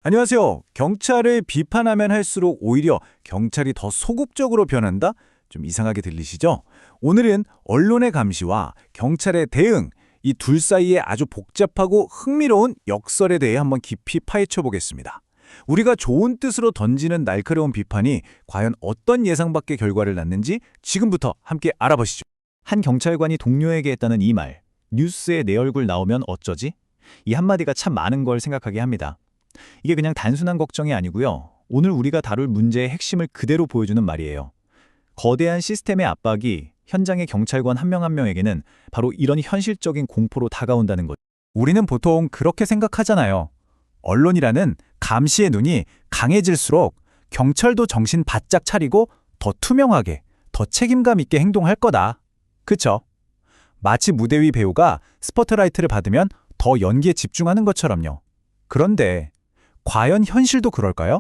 안녕하세요. 경찰을 비판하면 할수록 오히려 경찰이 더 소극적으로 변한다? 좀 이상하게 들리시죠? 오늘은 언론의 감시와 경찰의 대응, 이 둘 사이에 아주 복잡하고 흥미로운 역설에 대해 한번 깊이 파헤쳐 보겠습니다. 우리가 좋은 뜻으로 던지는 날카로운 비판이 과연 어떤 예상 밖의 결과를 낳는지 지금부터 함께 알아보시죠. 한 경찰관이 동료에게 했다는 이 말, 뉴스에 내 얼굴 나오면 어쩌지? 이 한마디가 참 많은 걸 생각하게 합니다. 이게 그냥 단순한 걱정이 아니고요. 오늘 우리가 다룰 문제의 핵심을 그대로 보여주는 말이에요. 거대한 시스템의 압박이 현장의 경찰관 한 명 한 명에게는 바로 이런 현실적인 공포로 다가온다는 것. 우리는 보통 그렇게 생각하잖아요. 언론이라는 감시의 눈이 강해질수록 경찰도 정신 바짝 차리고 더 투명하게, 더 책임감 있게 행동할 거다. 그쵸? 마치 무대 위 배우가 스포트라이트를 받으면 더 연기에 집중하는 것처럼요. 그런데 과연 현실도 그럴까요?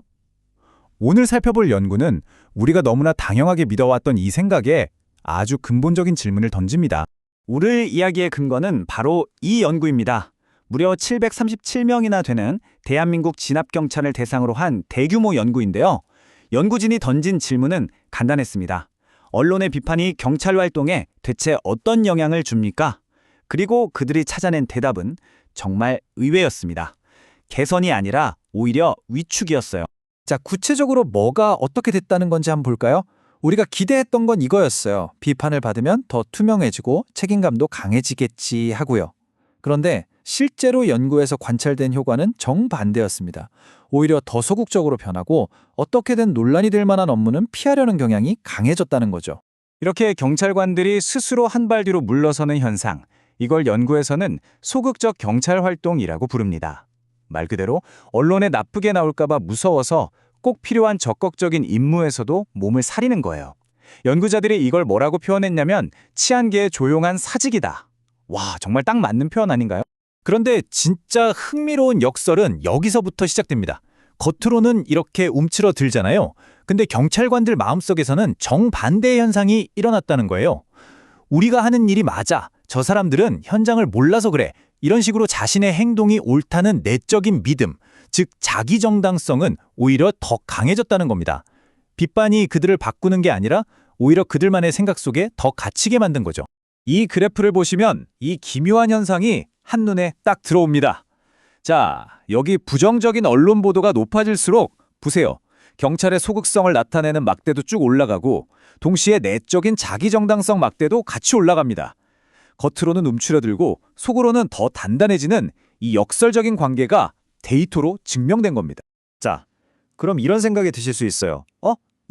오늘 살펴볼 연구는 우리가 너무나 당연하게 믿어왔던 이 생각에 아주 근본적인 질문을 던집니다. 오늘 이야기의 근거는 바로 이 연구입니다. 무려 737명이나 되는 대한민국 진압경찰을 대상으로 한 대규모 연구인데요. 연구진이 던진 질문은 간단했습니다. 언론의 비판이 경찰 활동에 대체 어떤 영향을 줍니까? 그리고 그들이 찾아낸 대답은 정말 의외였습니다. 개선이 아니라 오히려 위축이었어요. 자, 구체적으로 뭐가 어떻게 됐다는 건지 한번 볼까요? 우리가 기대했던 건 이거였어요. 비판을 받으면 더 투명해지고 책임감도 강해지겠지 하고요. 그런데 실제로 연구에서 관찰된 효과는 정반대였습니다. 오히려 더 소극적으로 변하고 어떻게든 논란이 될 만한 업무는 피하려는 경향이 강해졌다는 거죠. 이렇게 경찰관들이 스스로 한 발 뒤로 물러서는 현상, 이걸 연구에서는 소극적 경찰 활동이라고 부릅니다. 말 그대로 언론에 나쁘게 나올까봐 무서워서 꼭 필요한 적극적인 임무에서도 몸을 사리는 거예요. 연구자들이 이걸 뭐라고 표현했냐면 치안계의 조용한 사직이다. 와, 정말 딱 맞는 표현 아닌가요? 그런데 진짜 흥미로운 역설은 여기서부터 시작됩니다. 겉으로는 이렇게 움츠러들잖아요. 근데 경찰관들 마음속에서는 정반대의 현상이 일어났다는 거예요. 우리가 하는 일이 맞아. 저 사람들은 현장을 몰라서 그래. 이런 식으로 자신의 행동이 옳다는 내적인 믿음, 즉 자기 정당성은 오히려 더 강해졌다는 겁니다. 비판이 그들을 바꾸는 게 아니라 오히려 그들만의 생각 속에 더 갇히게 만든 거죠. 이 그래프를 보시면 이 기묘한 현상이 한눈에 딱 들어옵니다. 자, 여기 부정적인 언론 보도가 높아질수록 보세요. 경찰의 소극성을 나타내는 막대도 쭉 올라가고 동시에 내적인 자기 정당성 막대도 같이 올라갑니다. 겉으로는 움츠러들고 속으로는 더 단단해지는 이 역설적인 관계가 데이터로 증명된 겁니다. 자, 그럼 이런 생각이 드실 수 있어요.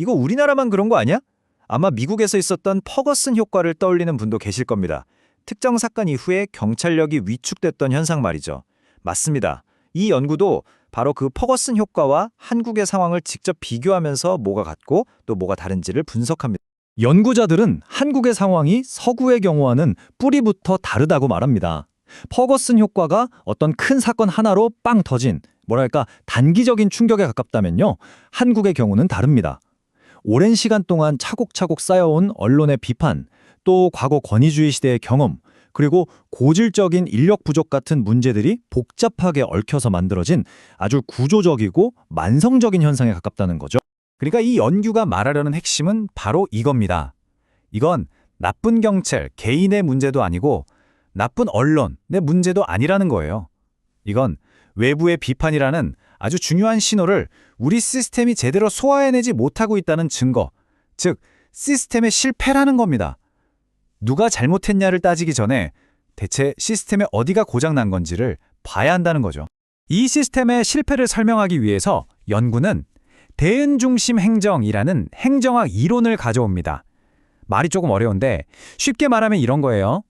이거 우리나라만 그런 거 아니야? 아마 미국에서 있었던 퍼거슨 효과를 떠올리는 분도 계실 겁니다. 특정 사건 이후에 경찰력이 위축됐던 현상 말이죠. 맞습니다. 이 연구도 바로 그 퍼거슨 효과와 한국의 상황을 직접 비교하면서 뭐가 같고 또 뭐가 다른지를 분석합니다. 연구자들은 한국의 상황이 서구의 경우와는 뿌리부터 다르다고 말합니다. 퍼거슨 효과가 어떤 큰 사건 하나로 빵 터진, 뭐랄까 단기적인 충격에 가깝다면요. 한국의 경우는 다릅니다. 오랜 시간 동안 차곡차곡 쌓여온 언론의 비판, 또 과거 권위주의 시대의 경험, 그리고 고질적인 인력 부족 같은 문제들이 복잡하게 얽혀서 만들어진 아주 구조적이고 만성적인 현상에 가깝다는 거죠. 그러니까 이 연구가 말하려는 핵심은 바로 이겁니다. 이건 나쁜 경찰 개인의 문제도 아니고 나쁜 언론의 문제도 아니라는 거예요. 이건 외부의 비판이라는 아주 중요한 신호를 우리 시스템이 제대로 소화해내지 못하고 있다는 증거, 즉 시스템의 실패라는 겁니다. 누가 잘못했냐를 따지기 전에 대체 시스템의 어디가 고장난 건지를 봐야 한다는 거죠. 이 시스템의 실패를 설명하기 위해서 연구는 대응 중심 행정이라는 행정학 이론을 가져옵니다. 말이 조금 어려운데 쉽게 말하면 이런 거예요.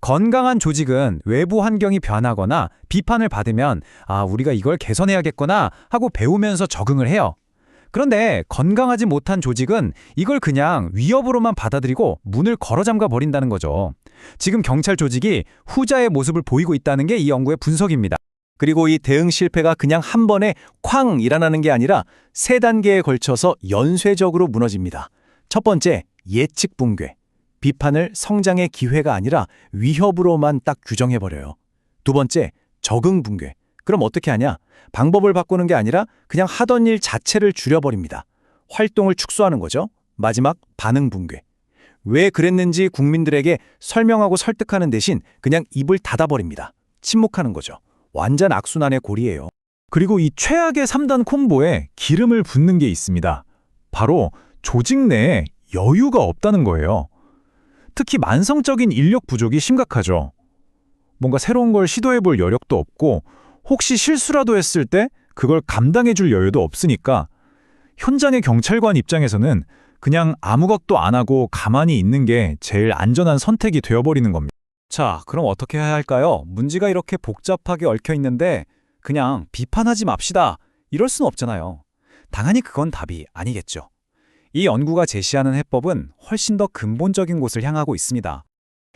건강한 조직은 외부 환경이 변하거나 비판을 받으면 우리가 이걸 개선해야겠구나 하고 배우면서 적응을 해요. 그런데 건강하지 못한 조직은 이걸 그냥 위협으로만 받아들이고 문을 걸어 잠가 버린다는 거죠. 지금 경찰 조직이 후자의 모습을 보이고 있다는 게 이 연구의 분석입니다. 그리고 이 대응 실패가 그냥 한 번에 쾅 일어나는 게 아니라 세 단계에 걸쳐서 연쇄적으로 무너집니다. 첫 번째, 예측 붕괴. 비판을 성장의 기회가 아니라 위협으로만 딱 규정해버려요. 두 번째, 적응 붕괴. 그럼 어떻게 하냐? 방법을 바꾸는 게 아니라 그냥 하던 일 자체를 줄여버립니다. 활동을 축소하는 거죠. 마지막 반응 붕괴. 왜 그랬는지 국민들에게 설명하고 설득하는 대신 그냥 입을 닫아버립니다. 침묵하는 거죠. 완전 악순환의 고리예요. 그리고 이 최악의 3단 콤보에 기름을 붓는 게 있습니다. 바로 조직 내에 여유가 없다는 거예요. 특히 만성적인 인력 부족이 심각하죠. 뭔가 새로운 걸 시도해볼 여력도 없고 혹시 실수라도 했을 때 그걸 감당해줄 여유도 없으니까 현장의 경찰관 입장에서는 그냥 아무것도 안 하고 가만히 있는 게 제일 안전한 선택이 되어버리는 겁니다. 자, 그럼 어떻게 해야 할까요? 문제가 이렇게 복잡하게 얽혀 있는데 그냥 비판하지 맙시다. 이럴 순 없잖아요. 당연히 그건 답이 아니겠죠. 이 연구가 제시하는 해법은 훨씬 더 근본적인 곳을 향하고 있습니다.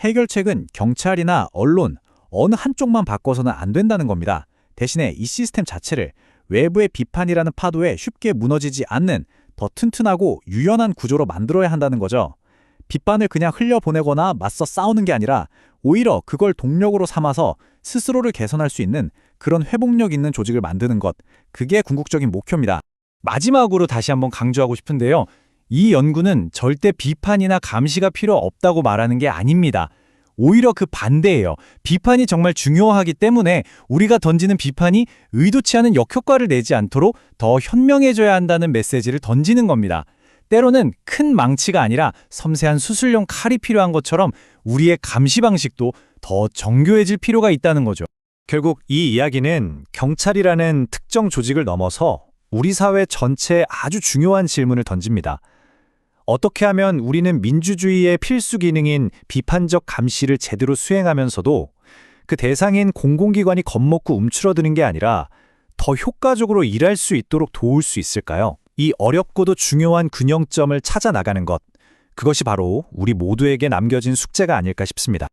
해결책은 경찰이나 언론, 어느 한쪽만 바꿔서는 안 된다는 겁니다. 대신에 이 시스템 자체를 외부의 비판이라는 파도에 쉽게 무너지지 않는 더 튼튼하고 유연한 구조로 만들어야 한다는 거죠. 비판을 그냥 흘려보내거나 맞서 싸우는 게 아니라 오히려 그걸 동력으로 삼아서 스스로를 개선할 수 있는 그런 회복력 있는 조직을 만드는 것. 그게 궁극적인 목표입니다. 마지막으로 다시 한번 강조하고 싶은데요. 이 연구는 절대 비판이나 감시가 필요 없다고 말하는 게 아닙니다. 오히려 그 반대예요. 비판이 정말 중요하기 때문에 우리가 던지는 비판이 의도치 않은 역효과를 내지 않도록 더 현명해져야 한다는 메시지를 던지는 겁니다. 때로는 큰 망치가 아니라 섬세한 수술용 칼이 필요한 것처럼 우리의 감시 방식도 더 정교해질 필요가 있다는 거죠. 결국 이 이야기는 경찰이라는 특정 조직을 넘어서 우리 사회 전체에 아주 중요한 질문을 던집니다. 어떻게 하면 우리는 민주주의의 필수 기능인 비판적 감시를 제대로 수행하면서도 그 대상인 공공기관이 겁먹고 움츠러드는 게 아니라 더 효과적으로 일할 수 있도록 도울 수 있을까요? 이 어렵고도 중요한 균형점을 찾아 나가는 것, 그것이 바로 우리 모두에게 남겨진 숙제가 아닐까 싶습니다.